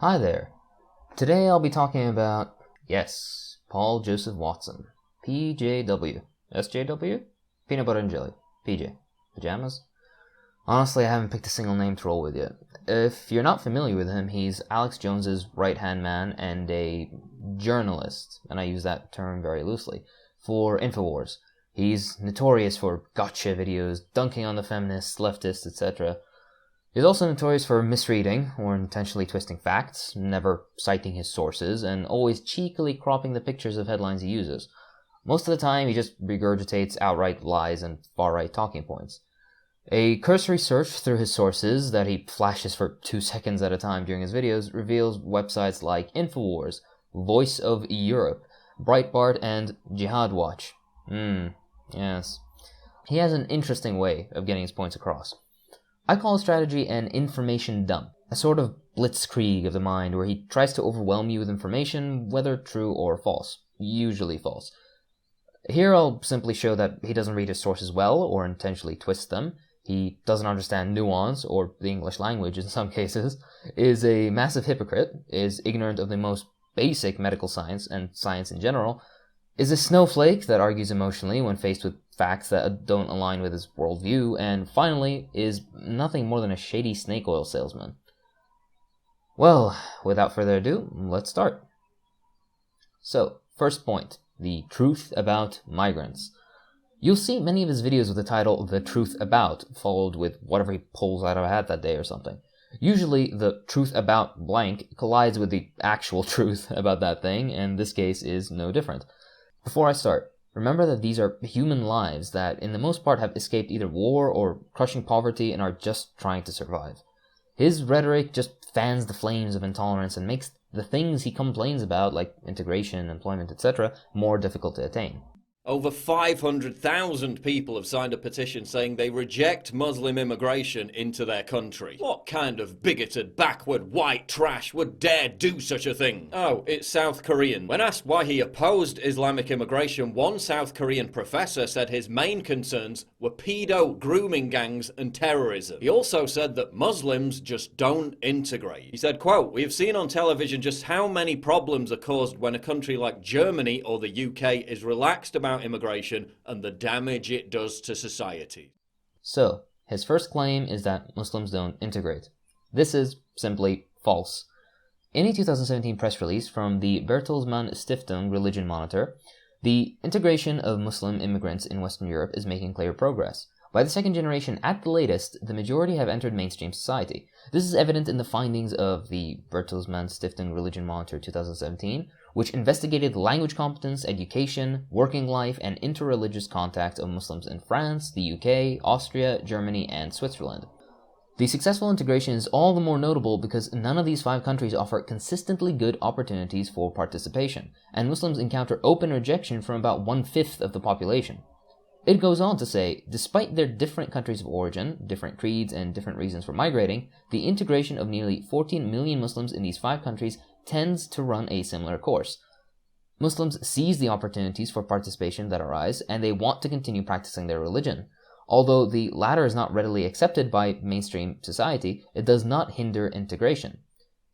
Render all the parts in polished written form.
Hi there. Today I'll be talking about, yes, Paul Joseph Watson. PJW. SJW? Peanut butter and jelly. PJ. Pajamas? Honestly, I haven't picked a single name to roll with yet. If you're not familiar with him, he's Alex Jones's right-hand man and a journalist, and I use that term very loosely, for InfoWars. He's notorious for gotcha videos, dunking on the feminists, leftists, etc. He's also notorious for misreading or intentionally twisting facts, never citing his sources, and always cheekily cropping the pictures of headlines he uses. Most of the time, he just regurgitates outright lies and far-right talking points. A cursory search through his sources that he flashes for 2 seconds at a time during his videos reveals websites like InfoWars, Voice of Europe, Breitbart, and Jihad Watch. Yes. He has an interesting way of getting his points across. I call his strategy an information dump, a sort of blitzkrieg of the mind where he tries to overwhelm you with information, whether true or false. Usually false. Here I'll simply show that he doesn't read his sources well or intentionally twist them. He doesn't understand nuance, or the English language in some cases, is a massive hypocrite, is ignorant of the most basic medical science and science in general, is a snowflake that argues emotionally when faced with facts that don't align with his worldview, and finally, is nothing more than a shady snake oil salesman. Well, without further ado, let's start. So, first point, the truth about migrants. You'll see many of his videos with the title, The Truth About, followed with whatever he pulls out of a hat that day or something. Usually, the truth about blank collides with the actual truth about that thing, and this case is no different. Before I start, remember that these are human lives that, in the most part, have escaped either war or crushing poverty and are just trying to survive. His rhetoric just fans the flames of intolerance and makes the things he complains about, like integration, employment, etc., more difficult to attain. Over 500,000 people have signed a petition saying they reject Muslim immigration into their country. What kind of bigoted, backward, white trash would dare do such a thing? Oh, it's South Korean. When asked why he opposed Islamic immigration, one South Korean professor said his main concerns were pedo, grooming gangs, and terrorism. He also said that Muslims just don't integrate. He said, quote, "We have seen on television just how many problems are caused when a country like Germany or the UK is relaxed about immigration and the damage it does to society." So, his first claim is that Muslims don't integrate. This is simply false. In a 2017 press release from the Bertelsmann Stiftung Religion Monitor, the integration of Muslim immigrants in Western Europe is making clear progress. By the second generation, at the latest, the majority have entered mainstream society. This is evident in the findings of the Bertelsmann Stiftung Religion Monitor 2017, which investigated language competence, education, working life, and interreligious contact of Muslims in France, the UK, Austria, Germany, and Switzerland. The successful integration is all the more notable because none of these 5 countries offer consistently good opportunities for participation, and Muslims encounter open rejection from about 1/5 of the population. It goes on to say, despite their different countries of origin, different creeds, and different reasons for migrating, the integration of nearly 14 million Muslims in these 5 countries tends to run a similar course. Muslims seize the opportunities for participation that arise, and they want to continue practicing their religion. Although the latter is not readily accepted by mainstream society, it does not hinder integration.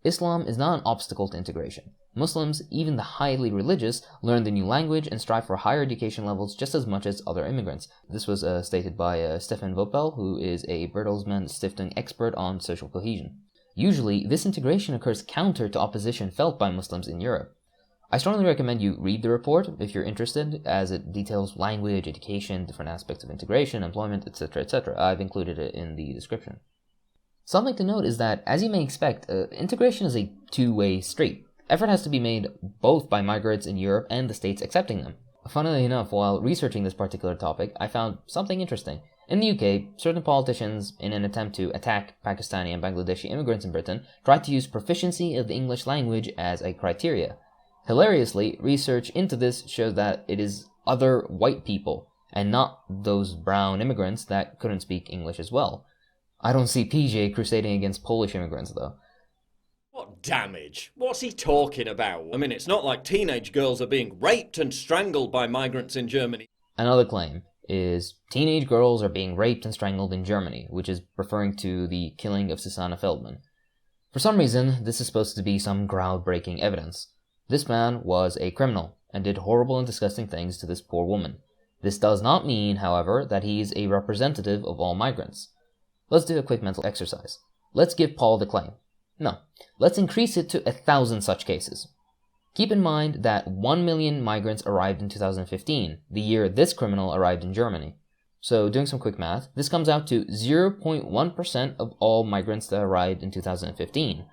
Islam is not an obstacle to integration. Muslims, even the highly religious, learn the new language and strive for higher education levels just as much as other immigrants. This was stated by Stefan Vopel, who is a Bertelsmann Stiftung expert on social cohesion. Usually, this integration occurs counter to opposition felt by Muslims in Europe. I strongly recommend you read the report if you're interested, as it details language, education, different aspects of integration, employment, etc., etc. I've included it in the description. Something to note is that, as you may expect, integration is a two-way street. Effort has to be made both by migrants in Europe and the states accepting them. Funnily enough, while researching this particular topic, I found something interesting. In the UK, certain politicians, in an attempt to attack Pakistani and Bangladeshi immigrants in Britain, tried to use proficiency of the English language as a criteria. Hilariously, research into this shows that it is other white people, and not those brown immigrants that couldn't speak English as well. I don't see PJ crusading against Polish immigrants, though. What damage? What's he talking about? I mean, it's not like teenage girls are being raped and strangled by migrants in Germany. Another claim is teenage girls are being raped and strangled in Germany, which is referring to the killing of Susanna Feldman. For some reason, this is supposed to be some groundbreaking evidence. This man was a criminal and did horrible and disgusting things to this poor woman. This does not mean, however, that he's a representative of all migrants. Let's do a quick mental exercise. Let's give Paul the claim. No, let's increase it to 1,000 such cases. Keep in mind that 1 million migrants arrived in 2015, the year this criminal arrived in Germany. So, doing some quick math, this comes out to 0.1% of all migrants that arrived in 2015.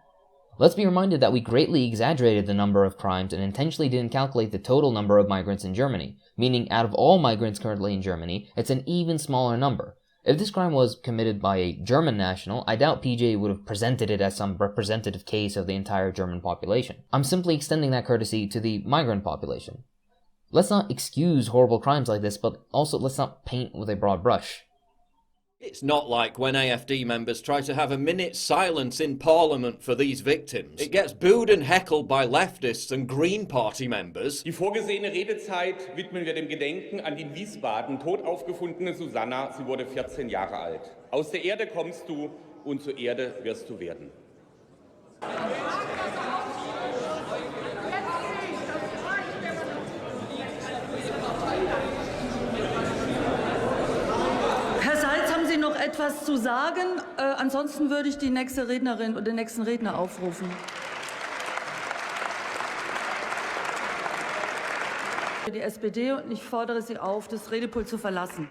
Let's be reminded that we greatly exaggerated the number of crimes and intentionally didn't calculate the total number of migrants in Germany, meaning out of all migrants currently in Germany, it's an even smaller number. If this crime was committed by a German national, I doubt PJ would have presented it as some representative case of the entire German population. I'm simply extending that courtesy to the migrant population. Let's not excuse horrible crimes like this, but also let's not paint with a broad brush. It's not like when AFD members try to have a minute's silence in Parliament for these victims. It gets booed and heckled by leftists and Green Party members. Die vorgesehene Redezeit widmen wir dem Gedenken an die in Wiesbaden tot aufgefundene Susanna. Sie wurde 14 Jahre alt. Aus der Erde kommst du und zur Erde wirst du werden. Noch etwas zu sagen? Ansonsten würde ich die nächste Rednerin oder den nächsten Redner aufrufen. Für die SPD und ich fordere Sie auf, das Redepult zu verlassen.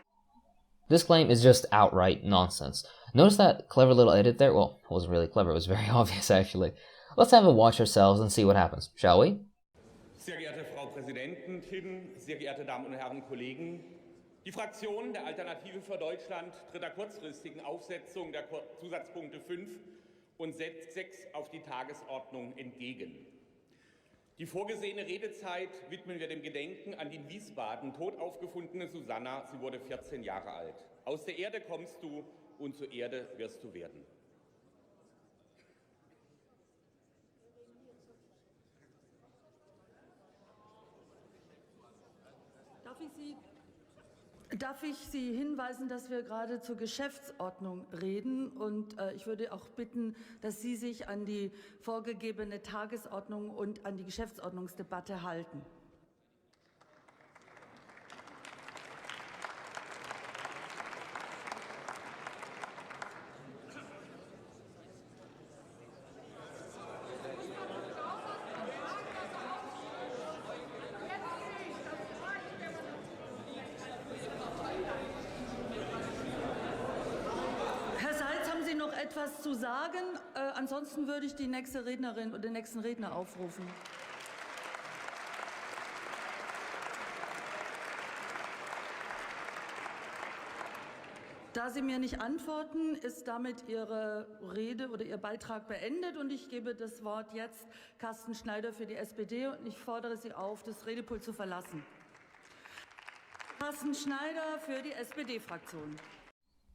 This claim is just outright nonsense. Notice that clever little edit there? Well, it wasn't really clever, it was very obvious actually. Let's have a watch ourselves and see what happens, shall we? Sehr geehrte Frau Präsidentin, sehr geehrte Damen und Herren Kollegen, die Fraktion der Alternative für Deutschland tritt der kurzfristigen Aufsetzung der Zusatzpunkte 5 und 6 auf die Tagesordnung entgegen. Die vorgesehene Redezeit widmen wir dem Gedenken an die in Wiesbaden tot aufgefundene Susanna. Sie wurde 14 Jahre alt. Aus der Erde kommst du und zur Erde wirst du werden. Darf ich Sie hinweisen, dass wir gerade zur Geschäftsordnung reden und ich würde auch bitten, dass Sie sich an die vorgegebene Tagesordnung und an die Geschäftsordnungsdebatte halten. Noch etwas zu sagen? Ansonsten würde ich die nächste Rednerin oder den nächsten Redner aufrufen. Da Sie mir nicht antworten, ist damit Ihre Rede oder Ihr Beitrag beendet und ich gebe das Wort jetzt Carsten Schneider für die SPD und ich fordere Sie auf, das Redepult zu verlassen. Carsten Schneider für die SPD-Fraktion.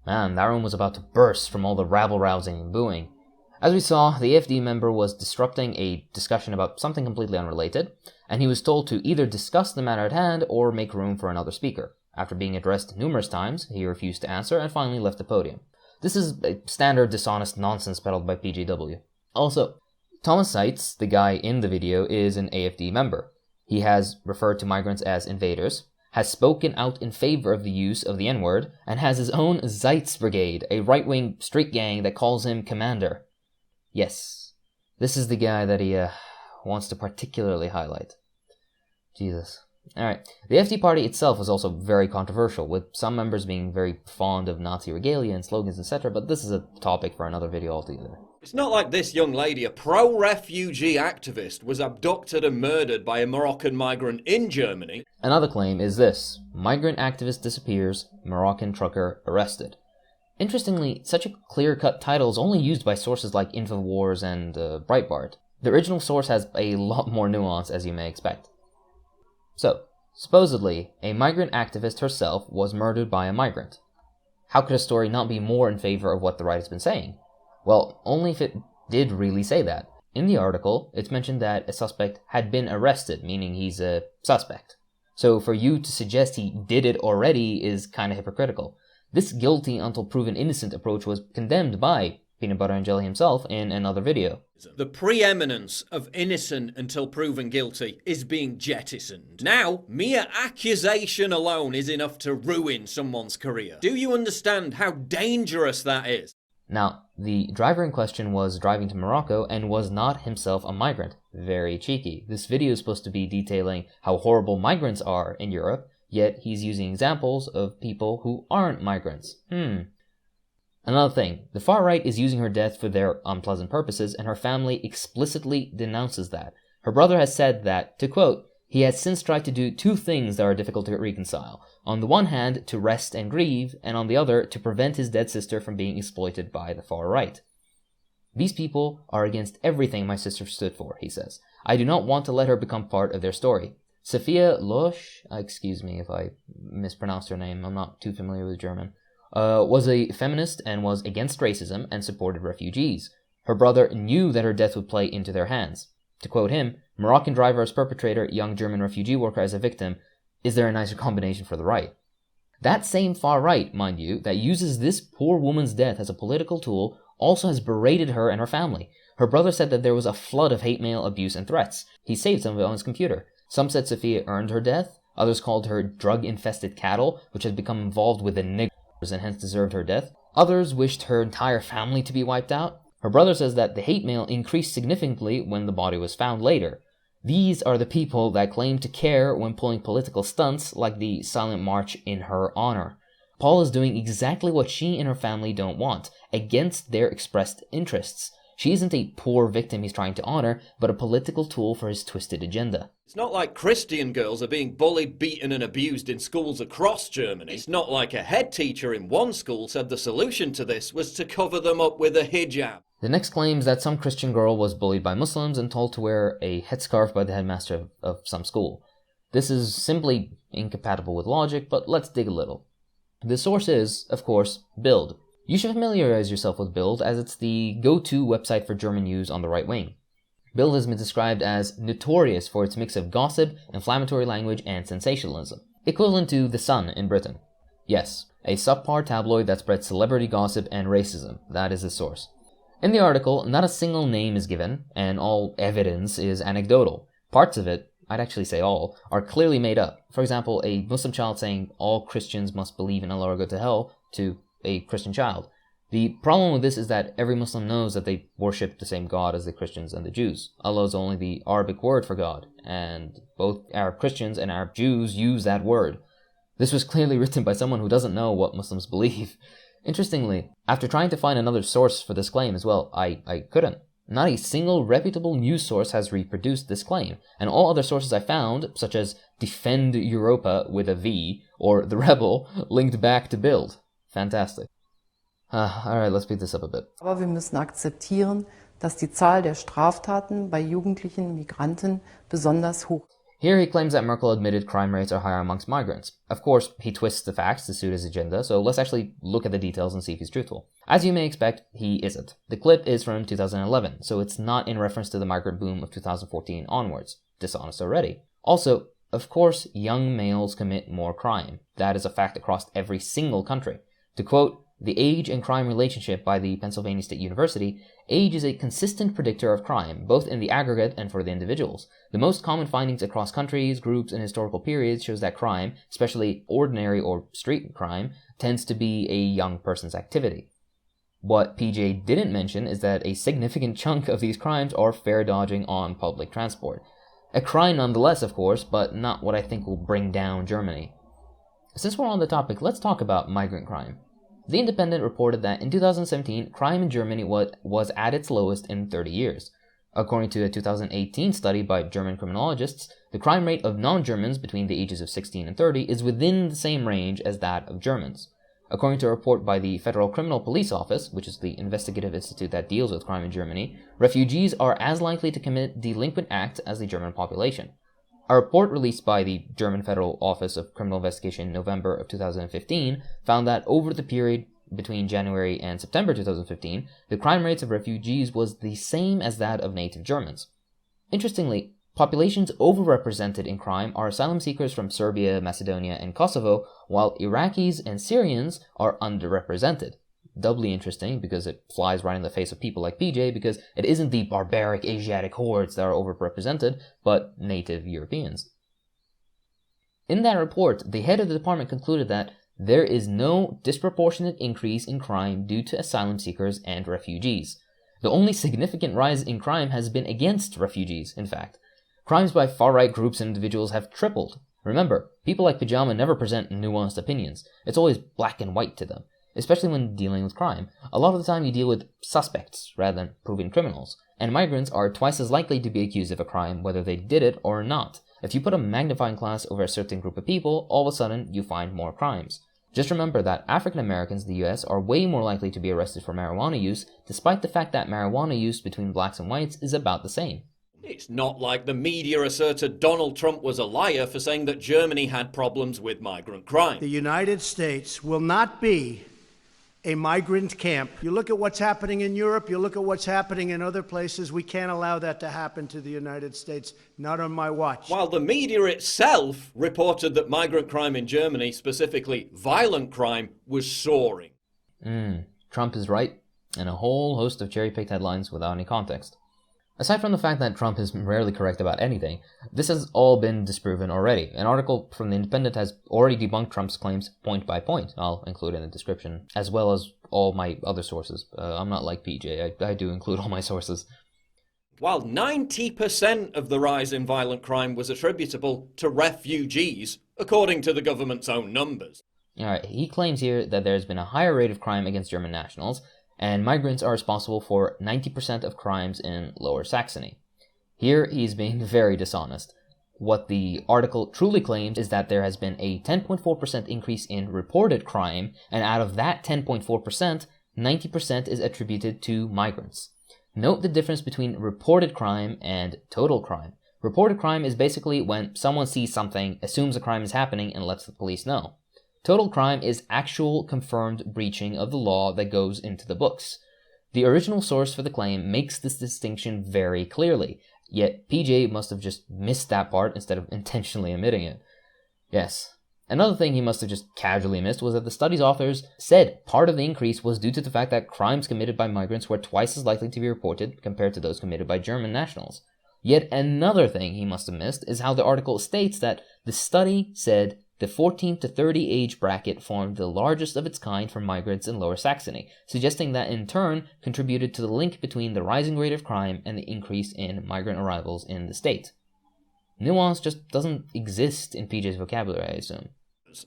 Man, that room was about to burst from all the rabble-rousing and booing. As we saw, the AFD member was disrupting a discussion about something completely unrelated, and he was told to either discuss the matter at hand or make room for another speaker. After being addressed numerous times, he refused to answer and finally left the podium. This is a standard dishonest nonsense peddled by PJW. Also, Thomas Seitz, the guy in the video, is an AFD member. He has referred to migrants as invaders, has spoken out in favor of the use of the N-word, and has his own Seitz Brigade, a right-wing street gang that calls him commander. Yes, this is the guy that he wants to particularly highlight. Jesus. Alright, the FD party itself was also very controversial, with some members being very fond of Nazi regalia and slogans, etc., but this is a topic for another video altogether. It's not like this young lady, a pro-refugee activist, was abducted and murdered by a Moroccan migrant in Germany. Another claim is this: migrant activist disappears, Moroccan trucker arrested. Interestingly, such a clear-cut title is only used by sources like InfoWars and Breitbart. The original source has a lot more nuance, as you may expect. So, supposedly, a migrant activist herself was murdered by a migrant. How could a story not be more in favor of what the right has been saying? Well, only if it did really say that. In the article, it's mentioned that a suspect had been arrested, meaning he's a suspect. So for you to suggest he did it already is kind of hypocritical. This guilty until proven innocent approach was condemned by Peanut Butter and Jelly himself in another video. The preeminence of innocent until proven guilty is being jettisoned. Now, mere accusation alone is enough to ruin someone's career. Do you understand how dangerous that is? Now, the driver in question was driving to Morocco and was not himself a migrant. Very cheeky. This video is supposed to be detailing how horrible migrants are in Europe, yet he's using examples of people who aren't migrants. Another thing, the far right is using her death for their unpleasant purposes, and her family explicitly denounces that. Her brother has said that, to quote, he has since tried to do two things that are difficult to reconcile. On the one hand, to rest and grieve, and on the other, to prevent his dead sister from being exploited by the far right. These people are against everything my sister stood for, he says. I do not want to let her become part of their story. Sophia Losch, excuse me if I mispronounced her name, I'm not too familiar with German, was a feminist and was against racism and supported refugees. Her brother knew that her death would play into their hands. To quote him, Moroccan driver as perpetrator, young German refugee worker as a victim. Is there a nicer combination for the right? That same far right, mind you, that uses this poor woman's death as a political tool also has berated her and her family. Her brother said that there was a flood of hate mail, abuse, and threats. He saved some of it on his computer. Some said Sophia earned her death. Others called her drug-infested cattle, which had become involved with the niggers and hence deserved her death. Others wished her entire family to be wiped out. Her brother says that the hate mail increased significantly when the body was found later. These are the people that claim to care when pulling political stunts like the silent march in her honor. Paul is doing exactly what she and her family don't want, against their expressed interests. She isn't a poor victim he's trying to honor, but a political tool for his twisted agenda. It's not like Christian girls are being bullied, beaten and abused in schools across Germany. It's not like a head teacher in one school said the solution to this was to cover them up with a hijab. The next claims that some Christian girl was bullied by Muslims and told to wear a headscarf by the headmaster of some school. This is simply incompatible with logic, but let's dig a little. The source is, of course, Bild. You should familiarize yourself with Bild, as it's the go-to website for German news on the right wing. Bild has been described as notorious for its mix of gossip, inflammatory language, and sensationalism. Equivalent to The Sun in Britain. Yes, a subpar tabloid that spreads celebrity gossip and racism. That is the source. In the article, not a single name is given, and all evidence is anecdotal. Parts of it, I'd actually say all, are clearly made up. For example, a Muslim child saying all Christians must believe in Allah or go to hell to a Christian child. The problem with this is that every Muslim knows that they worship the same God as the Christians and the Jews. Allah is only the Arabic word for God, and both Arab Christians and Arab Jews use that word. This was clearly written by someone who doesn't know what Muslims believe. Interestingly, after trying to find another source for this claim as well, I couldn't. Not a single reputable news source has reproduced this claim, and all other sources I found, such as Defend Europa with a V, or The Rebel, linked back to Bild. Fantastic. Alright, let's speed this up a bit. Aber wir müssen akzeptieren, dass die Zahl der Straftaten bei jugendlichen Migranten besonders hoch ist. Here he claims that Merkel admitted crime rates are higher amongst migrants. Of course, he twists the facts to suit his agenda, so let's actually look at the details and see if he's truthful. As you may expect, he isn't. The clip is from 2011, so it's not in reference to the migrant boom of 2014 onwards. Dishonest already. Also, of course, young males commit more crime. That is a fact across every single country. To quote The Age and Crime Relationship by the Pennsylvania State University, age is a consistent predictor of crime, both in the aggregate and for the individuals. The most common findings across countries, groups, and historical periods shows that crime, especially ordinary or street crime, tends to be a young person's activity. What PJ didn't mention is that a significant chunk of these crimes are fare dodging on public transport. A crime nonetheless, of course, but not what I think will bring down Germany. Since we're on the topic, let's talk about migrant crime. The Independent reported that in 2017, crime in Germany was at its lowest in 30 years. According to a 2018 study by German criminologists, the crime rate of non-Germans between the ages of 16 and 30 is within the same range as that of Germans. According to a report by the Federal Criminal Police Office, which is the investigative institute that deals with crime in Germany, refugees are as likely to commit delinquent acts as the German population. A report released by the German Federal Office of Criminal Investigation in November of 2015 found that over the period between January and September 2015, the crime rates of refugees was the same as that of native Germans. Interestingly, populations overrepresented in crime are asylum seekers from Serbia, Macedonia, and Kosovo, while Iraqis and Syrians are underrepresented. doubly interesting because it flies right in the face of people like PJ, because it isn't the barbaric Asiatic hordes that are overrepresented, but native Europeans. In that report, the head of the department concluded that there is no disproportionate increase in crime due to asylum seekers and refugees. The only significant rise in crime has been against refugees, in fact. Crimes by far-right groups and individuals have tripled. Remember, people like Pajama never present nuanced opinions. It's always black and white to them, especially when dealing with crime. A lot of the time you deal with suspects rather than proven criminals, and migrants are twice as likely to be accused of a crime whether they did it or not. If you put a magnifying glass over a certain group of people, all of a sudden you find more crimes. Just remember that African Americans in the US are way more likely to be arrested for marijuana use, despite the fact that marijuana use between blacks and whites is about the same. It's not like the media asserted Donald Trump was a liar for saying that Germany had problems with migrant crime. The United States will not be a migrant camp. You look at what's happening in Europe, you look at what's happening in other places, we can't allow that to happen to the United States, not on my watch. While the media itself reported that migrant crime in Germany, specifically violent crime, was soaring. Trump is right, and a whole host of cherry-picked headlines without any context. Aside from the fact that Trump is rarely correct about anything, this has all been disproven already. An article from The Independent has already debunked Trump's claims point by point. I'll include it in the description, as well as all my other sources. I'm not like PJ, I do include all my sources. While 90% of the rise in violent crime was attributable to refugees, according to the government's own numbers. Alright, he claims here that there's been a higher rate of crime against German nationals, and migrants are responsible for 90% of crimes in Lower Saxony. Here, he's being very dishonest. What the article truly claims is that there has been a 10.4% increase in reported crime, and out of that 10.4%, 90% is attributed to migrants. Note the difference between reported crime and total crime. Reported crime is basically when someone sees something, assumes a crime is happening, and lets the police know. Total crime is actual confirmed breaching of the law that goes into the books. The original source for the claim makes this distinction very clearly, yet PJ must have just missed that part instead of intentionally omitting it. Yes. Another thing he must have just casually missed was that the study's authors said part of the increase was due to the fact that crimes committed by migrants were twice as likely to be reported compared to those committed by German nationals. Yet another thing he must have missed is how the article states that the study said the 14 to 30 age bracket formed the largest of its kind for migrants in Lower Saxony, suggesting that in turn contributed to the link between the rising rate of crime and the increase in migrant arrivals in the state. Nuance just doesn't exist in PJ's vocabulary, I assume.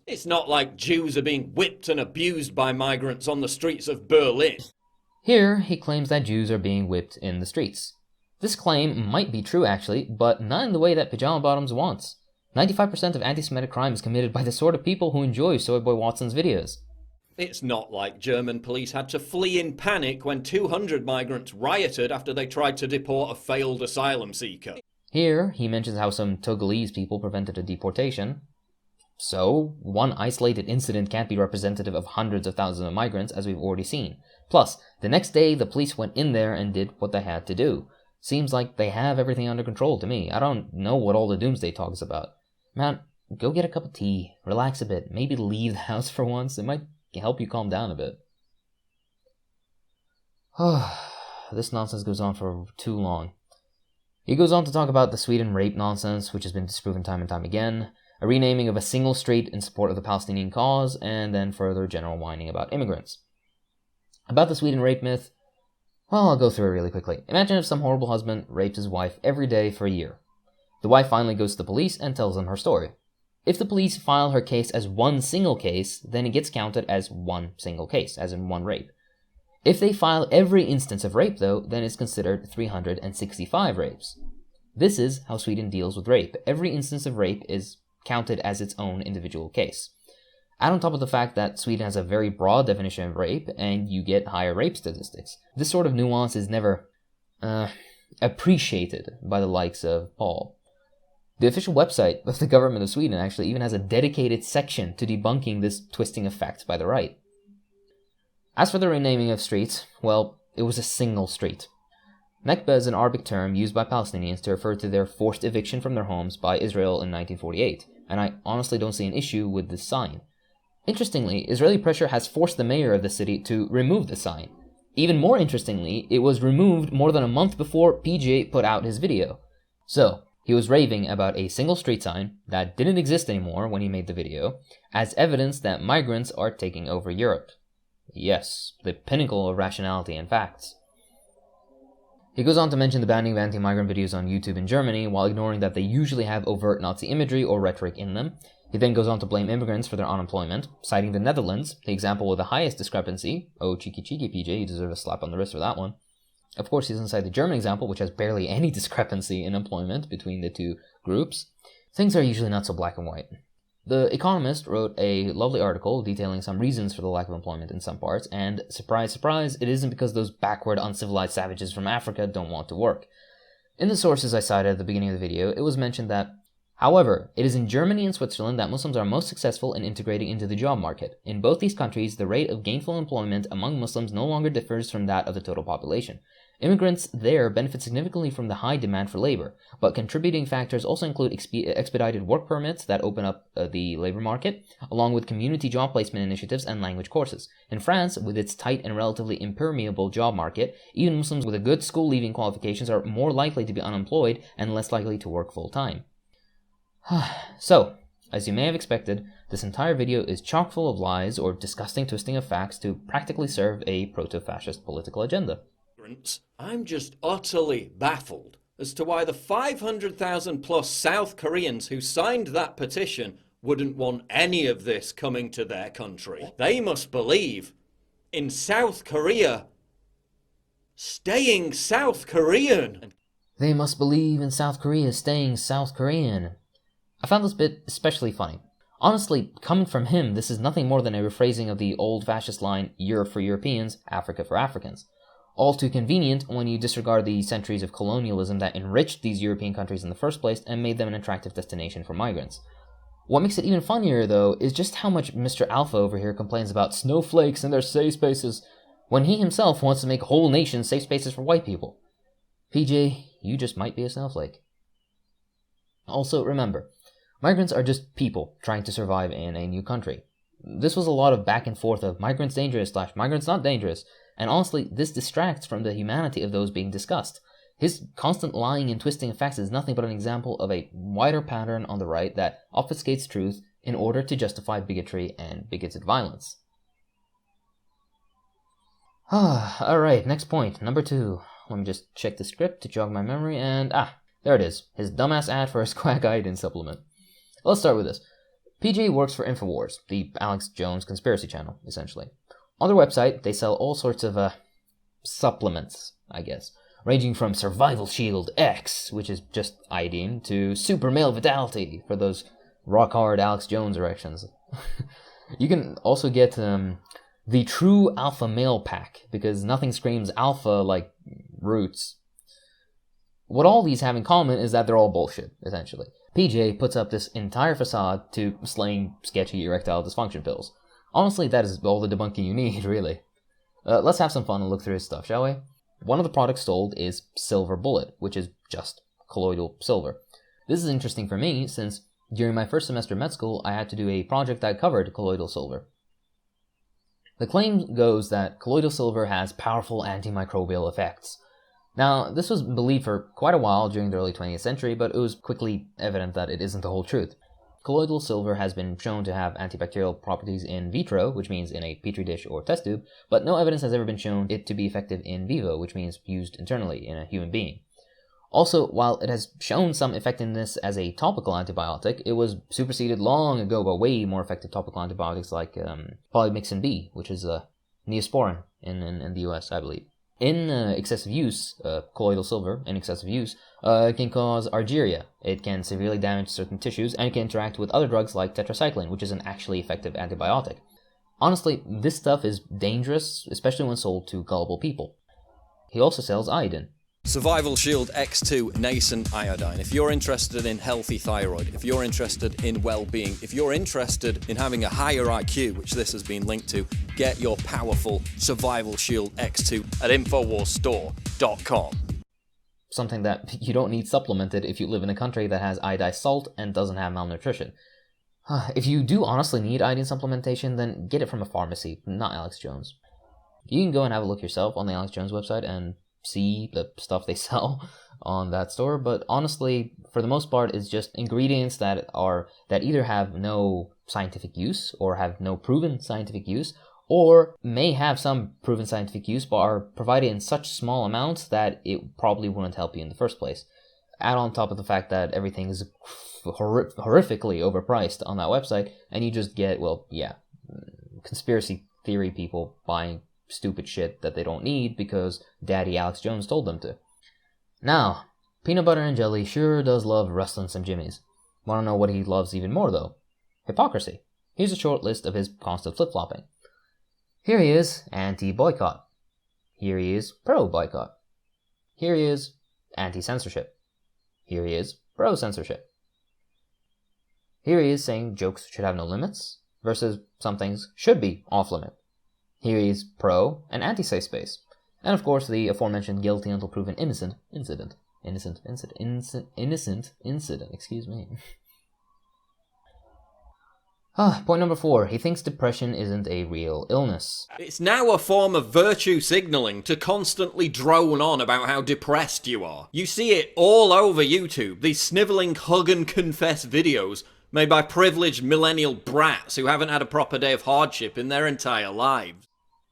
It's not like Jews are being whipped and abused by migrants on the streets of Berlin. Here, he claims that Jews are being whipped in the streets. This claim might be true actually, but not in the way that Pajama Bottoms wants. 95% of anti-Semitic crime is committed by the sort of people who enjoy Soy Boy Watson's videos. It's not like German police had to flee in panic when 200 migrants rioted after they tried to deport a failed asylum seeker. Here, he mentions how some Togolese people prevented a deportation. So, one isolated incident can't be representative of hundreds of thousands of migrants, as we've already seen. Plus, the next day, the police went in there and did what they had to do. Seems like they have everything under control to me. I don't know what all the doomsday talk is about. Man, go get a cup of tea, relax a bit, maybe leave the house for once. It might help you calm down a bit. This nonsense goes on for too long. He goes on to talk about the Sweden rape nonsense, which has been disproven time and time again, a renaming of a single strait in support of the Palestinian cause, and then further general whining about immigrants. About the Sweden rape myth, well, I'll go through it really quickly. Imagine if some horrible husband raped his wife every day for a year. The wife finally goes to the police and tells them her story. If the police file her case as one single case, then it gets counted as one single case, as in one rape. If they file every instance of rape, though, then it's considered 365 rapes. This is how Sweden deals with rape. Every instance of rape is counted as its own individual case. Add on top of the fact that Sweden has a very broad definition of rape, and you get higher rape statistics. This sort of nuance is never appreciated by the likes of Paul. The official website of the government of Sweden actually even has a dedicated section to debunking this twisting of facts by the right. As for the renaming of streets, well, it was a single street. Nakba is an Arabic term used by Palestinians to refer to their forced eviction from their homes by Israel in 1948, and I honestly don't see an issue with this sign. Interestingly, Israeli pressure has forced the mayor of the city to remove the sign. Even more interestingly, it was removed more than a month before PJ put out his video. So, he was raving about a single street sign that didn't exist anymore when he made the video, as evidence that migrants are taking over Europe. Yes, the pinnacle of rationality and facts. He goes on to mention the banning of anti-migrant videos on YouTube in Germany, while ignoring that they usually have overt Nazi imagery or rhetoric in them. He then goes on to blame immigrants for their unemployment, citing the Netherlands, the example with the highest discrepancy. Oh, cheeky PJ, you deserve a slap on the wrist for that one. Of course, he doesn't cite the German example, which has barely any discrepancy in employment between the two groups. Things are usually not so black and white. The Economist wrote a lovely article detailing some reasons for the lack of employment in some parts, and surprise, surprise, it isn't because those backward, uncivilized savages from Africa don't want to work. In the sources I cited at the beginning of the video, it was mentioned that, however, it is in Germany and Switzerland that Muslims are most successful in integrating into the job market. In both these countries, the rate of gainful employment among Muslims no longer differs from that of the total population. Immigrants there benefit significantly from the high demand for labor, but contributing factors also include expedited work permits that open up the labor market, along with community job placement initiatives and language courses. In France, with its tight and relatively impermeable job market, even Muslims with a good school-leaving qualifications are more likely to be unemployed and less likely to work full-time. So, as you may have expected, this entire video is chock full of lies or disgusting twisting of facts to practically serve a proto-fascist political agenda. I'm just utterly baffled as to why the 500,000 plus South Koreans who signed that petition wouldn't want any of this coming to their country. They must believe in South Korea staying South Korean. They must believe in South Korea staying South Korean. I found this bit especially funny. Honestly, coming from him, this is nothing more than a rephrasing of the old fascist line, Europe for Europeans, Africa for Africans. All too convenient when you disregard the centuries of colonialism that enriched these European countries in the first place and made them an attractive destination for migrants. What makes it even funnier, though, is just how much Mr. Alpha over here complains about snowflakes and their safe spaces, when he himself wants to make whole nations safe spaces for white people. PJ, you just might be a snowflake. Also, remember, migrants are just people trying to survive in a new country. This was a lot of back and forth of migrants dangerous / migrants not dangerous, and honestly, this distracts from the humanity of those being discussed. His constant lying and twisting of facts is nothing but an example of a wider pattern on the right that obfuscates truth in order to justify bigotry and bigoted violence. Alright, next point, number 2. Let me just check the script to jog my memory, and there it is. His dumbass ad for his quack iodine supplement. Let's start with this. PJ works for InfoWars, the Alex Jones conspiracy channel, essentially. On their website, they sell all sorts of supplements, I guess, ranging from Survival Shield X, which is just iodine, to Super Male Vitality for those rock-hard Alex Jones erections. You can also get the True Alpha Male Pack, because nothing screams alpha like roots. What all these have in common is that they're all bullshit, essentially. PJ puts up this entire facade to slaying sketchy erectile dysfunction pills. Honestly, that is all the debunking you need, really. Let's have some fun and look through his stuff, shall we? One of the products sold is Silver Bullet, which is just colloidal silver. This is interesting for me, since during my first semester med school, I had to do a project that covered colloidal silver. The claim goes that colloidal silver has powerful antimicrobial effects. Now, this was believed for quite a while during the early 20th century, but it was quickly evident that it isn't the whole truth. Colloidal silver has been shown to have antibacterial properties in vitro, which means in a petri dish or test tube, but no evidence has ever been shown it to be effective in vivo, which means used internally in a human being. Also, while it has shown some effectiveness as a topical antibiotic, it was superseded long ago by way more effective topical antibiotics like polymyxin B, which is Neosporin in the US, I believe. In excessive use, colloidal silver in excessive use can cause argyria. It can severely damage certain tissues, and it can interact with other drugs like tetracycline, which is an actually effective antibiotic. Honestly, this stuff is dangerous, especially when sold to gullible people. He also sells iodine. Survival Shield X2 Nascent Iodine. If you're interested in healthy thyroid, if you're interested in well-being, if you're interested in having a higher IQ, which this has been linked to, get your powerful Survival Shield X2 at InfoWarsStore.com. Something that you don't need supplemented if you live in a country that has iodized salt and doesn't have malnutrition. If you do honestly need iodine supplementation, then get it from a pharmacy, not Alex Jones. You can go and have a look yourself on the Alex Jones website and see the stuff they sell on that store, but honestly, for the most part, it's just ingredients that either have no scientific use or have no proven scientific use, or may have some proven scientific use but are provided in such small amounts that it probably wouldn't help you in the first place. Add on top of the fact that everything is horrifically overpriced on that website, and you just get, conspiracy theory people buying stupid shit that they don't need because Daddy Alex Jones told them to. Now, peanut butter and jelly sure does love wrestling some jimmies. Want to know what he loves even more, though? Hypocrisy. Here's a short list of his constant flip-flopping. Here he is, anti-boycott. Here he is, pro-boycott. Here he is, anti-censorship. Here he is, pro-censorship. Here he is saying jokes should have no limits, versus some things should be off-limit. Here he is pro and anti-safe space. And of course the aforementioned guilty until proven innocent incident, excuse me. Point number 4. He thinks depression isn't a real illness. It's now a form of virtue signalling to constantly drone on about how depressed you are. You see it all over YouTube, these snivelling hug and confess videos made by privileged millennial brats who haven't had a proper day of hardship in their entire lives.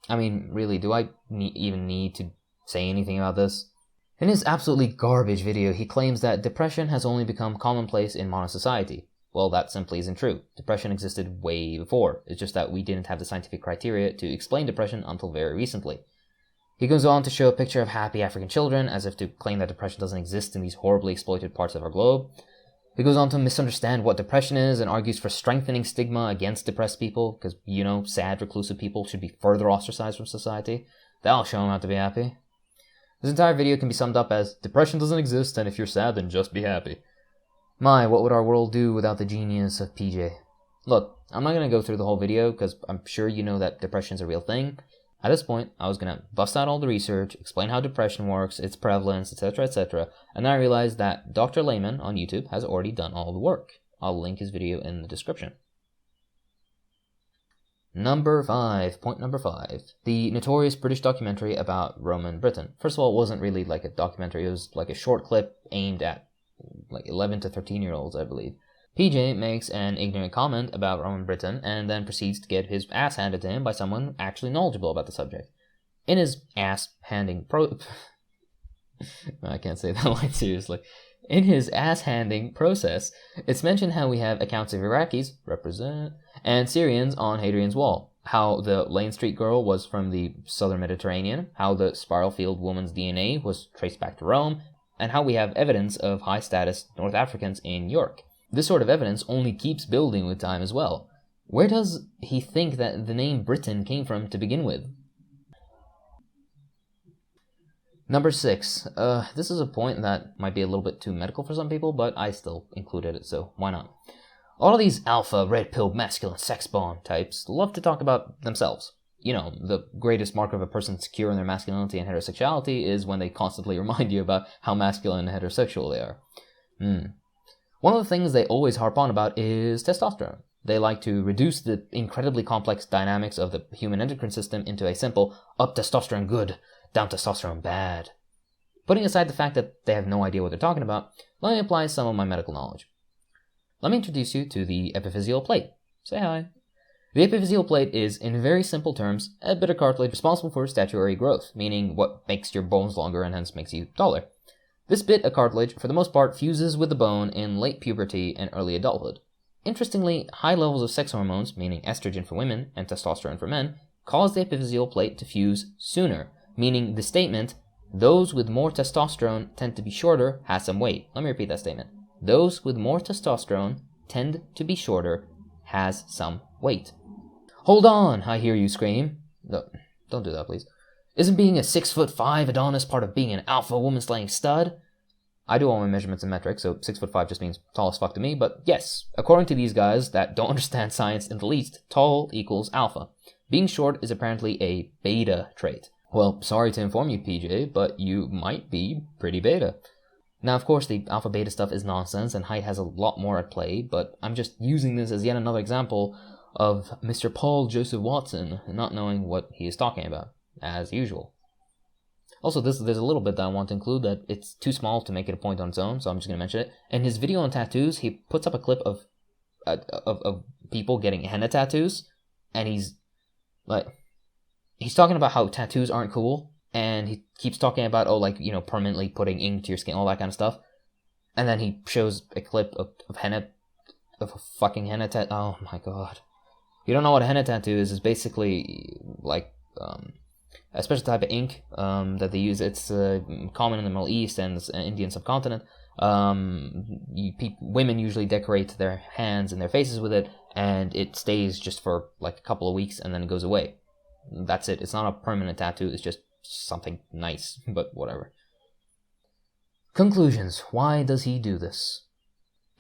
I mean, really, do I even need to say anything about this? In his absolutely garbage video, he claims that depression has only become commonplace in modern society. Well, that simply isn't true. Depression existed way before. It's just that we didn't have the scientific criteria to explain depression until very recently. He goes on to show a picture of happy African children, as if to claim that depression doesn't exist in these horribly exploited parts of our globe. He goes on to misunderstand what depression is and argues for strengthening stigma against depressed people, because, sad, reclusive people should be further ostracized from society. That'll show him how to be happy. This entire video can be summed up as, depression doesn't exist, and if you're sad, then just be happy. My, what would our world do without the genius of PJ? Look, I'm not going to go through the whole video, because I'm sure you know that depression's a real thing. At this point, I was going to bust out all the research, explain how depression works, its prevalence, etc., and then I realized that Dr. Layman on YouTube has already done all the work. I'll link his video in the description. Number 5. Point number 5. The notorious British documentary about Roman Britain. First of all, it wasn't really like a documentary, it was like a short clip aimed at 11 to 13-year-olds, I believe. PJ makes an ignorant comment about Roman Britain and then proceeds to get his ass handed to him by someone actually knowledgeable about the subject. In his ass-handing I can't say that line seriously. In his ass-handing process, it's mentioned how we have accounts of Iraqis, represent, and Syrians on Hadrian's Wall, how the Lane Street girl was from the southern Mediterranean, how the Spiral Field woman's DNA was traced back to Rome, and how we have evidence of high-status North Africans in York. This sort of evidence only keeps building with time as well. Where does he think that the name Britain came from to begin with? Number 6. This is a point that might be a little bit too medical for some people, but I still included it, so why not? All of these alpha, red-pilled, masculine, sex bomb types love to talk about themselves. The greatest mark of a person secure in their masculinity and heterosexuality is when they constantly remind you about how masculine and heterosexual they are. One of the things they always harp on about is testosterone. They like to reduce the incredibly complex dynamics of the human endocrine system into a simple up testosterone good, down testosterone bad. Putting aside the fact that they have no idea what they're talking about, let me apply some of my medical knowledge. Let me introduce you to the epiphyseal plate. Say hi. The epiphyseal plate is, in very simple terms, a bit of cartilage responsible for statuary growth, meaning what makes your bones longer and hence makes you taller. This bit of cartilage, for the most part, fuses with the bone in late puberty and early adulthood. Interestingly, high levels of sex hormones, meaning estrogen for women and testosterone for men, cause the epiphyseal plate to fuse sooner, meaning the statement, those with more testosterone tend to be shorter, has some weight. Let me repeat that statement. Those with more testosterone tend to be shorter, has some weight. Hold on, I hear you scream. No, don't do that, please. Isn't being a 6'5" Adonis part of being an alpha woman-slaying stud? I do all my measurements in metric, so 6'5" just means tall as fuck to me, but yes, according to these guys that don't understand science in the least, tall equals alpha. Being short is apparently a beta trait. Well, sorry to inform you, PJ, but you might be pretty beta. Now, of course, the alpha beta stuff is nonsense, and height has a lot more at play, but I'm just using this as yet another example of Mr. Paul Joseph Watson not knowing what he is talking about, as usual. Also, there's a little bit that I want to include that it's too small to make it a point on its own, so I'm just going to mention it. In his video on tattoos, he puts up a clip of people getting henna tattoos, and he's talking about how tattoos aren't cool, and he keeps talking about, permanently putting ink to your skin, all that kind of stuff. And then he shows a clip of henna, of a fucking henna tattoo. Oh my god. If you don't know what a henna tattoo is, it's basically like a special type of ink that they use. It's common in the Middle East and the Indian subcontinent. Women usually decorate their hands and their faces with it, and it stays just for like a couple of weeks and then it goes away. That's it. It's not a permanent tattoo, it's just something nice, but whatever. Conclusions. Why does he do this?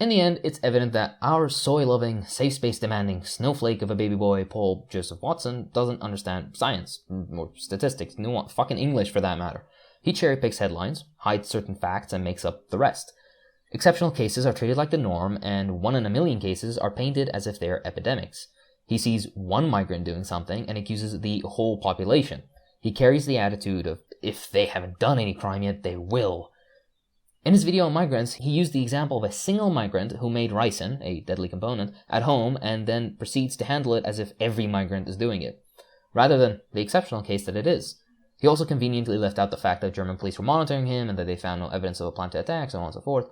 In the end, it's evident that our soy-loving, safe space-demanding snowflake of a baby boy, Paul Joseph Watson, doesn't understand science, or statistics, fucking English for that matter. He cherry-picks headlines, hides certain facts, and makes up the rest. Exceptional cases are treated like the norm, and 1 in a million cases are painted as if they are epidemics. He sees one migrant doing something and accuses the whole population. He carries the attitude of, if they haven't done any crime yet, they will. In his video on migrants, he used the example of a single migrant who made ricin, a deadly component, at home and then proceeds to handle it as if every migrant is doing it, rather than the exceptional case that it is. He also conveniently left out the fact that German police were monitoring him and that they found no evidence of a plan to attack, so on and so forth.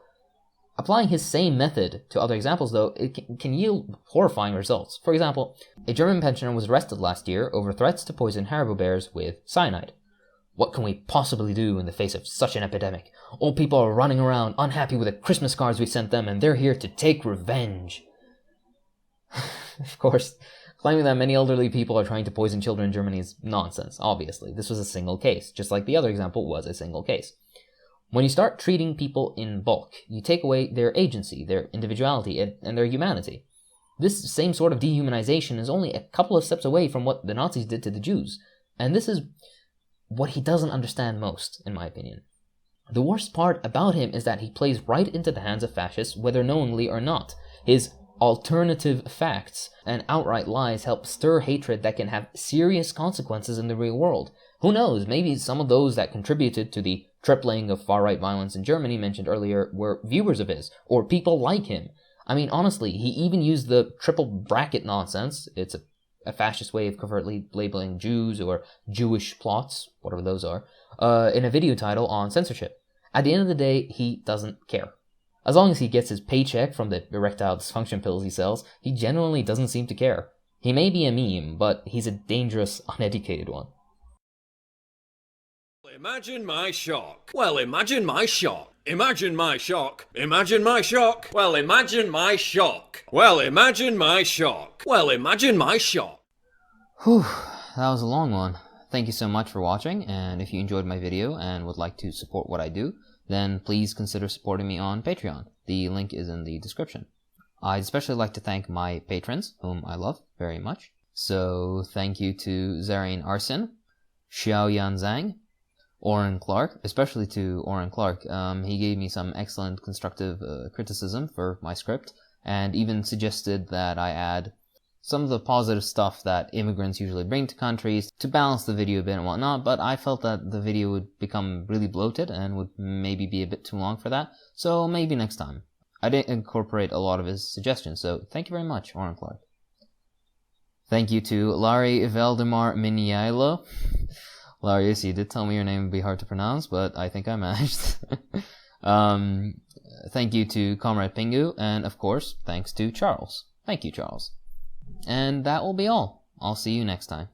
Applying his same method to other examples, though, it can yield horrifying results. For example, a German pensioner was arrested last year over threats to poison Haribo bears with cyanide. What can we possibly do in the face of such an epidemic? Old people are running around unhappy with the Christmas cards we sent them, and they're here to take revenge. Of course, claiming that many elderly people are trying to poison children in Germany is nonsense, obviously. This was a single case, just like the other example was a single case. When you start treating people in bulk, you take away their agency, their individuality, and their humanity. This same sort of dehumanization is only a couple of steps away from what the Nazis did to the Jews, and this is what he doesn't understand most, in my opinion. The worst part about him is that he plays right into the hands of fascists, whether knowingly or not. His alternative facts and outright lies help stir hatred that can have serious consequences in the real world. Who knows, maybe some of those that contributed to the tripling of far-right violence in Germany mentioned earlier were viewers of his, or people like him. I mean, honestly, he even used the triple bracket nonsense. It's a fascist way of covertly labeling Jews or Jewish plots, whatever those are, in a video title on censorship. At the end of the day, he doesn't care. As long as he gets his paycheck from the erectile dysfunction pills he sells, he genuinely doesn't seem to care. He may be a meme, but he's a dangerous, uneducated one. Imagine my shock. Well, imagine my shock. Imagine my shock. Imagine my shock. Well, imagine my shock. Well, imagine my shock. Well, imagine my shock. Whew, that was a long one. Thank you so much for watching, and if you enjoyed my video and would like to support what I do, then please consider supporting me on Patreon. The link is in the description. I'd especially like to thank my patrons, whom I love very much. So thank you to Zarian Arsin, Xiaoyan Zhang, Oren Clark, especially to Oren Clark. He gave me some excellent constructive criticism for my script, and even suggested that I add some of the positive stuff that immigrants usually bring to countries to balance the video a bit and whatnot, but I felt that the video would become really bloated and would maybe be a bit too long for that, so maybe next time. I didn't incorporate a lot of his suggestions, so thank you very much, Oren Clark. Thank you to Larry Valdemar Miniailo. Larius, you did tell me your name would be hard to pronounce, but I think I managed. Thank you to Comrade Pingu, and of course, thanks to Charles. Thank you, Charles. And that will be all. I'll see you next time.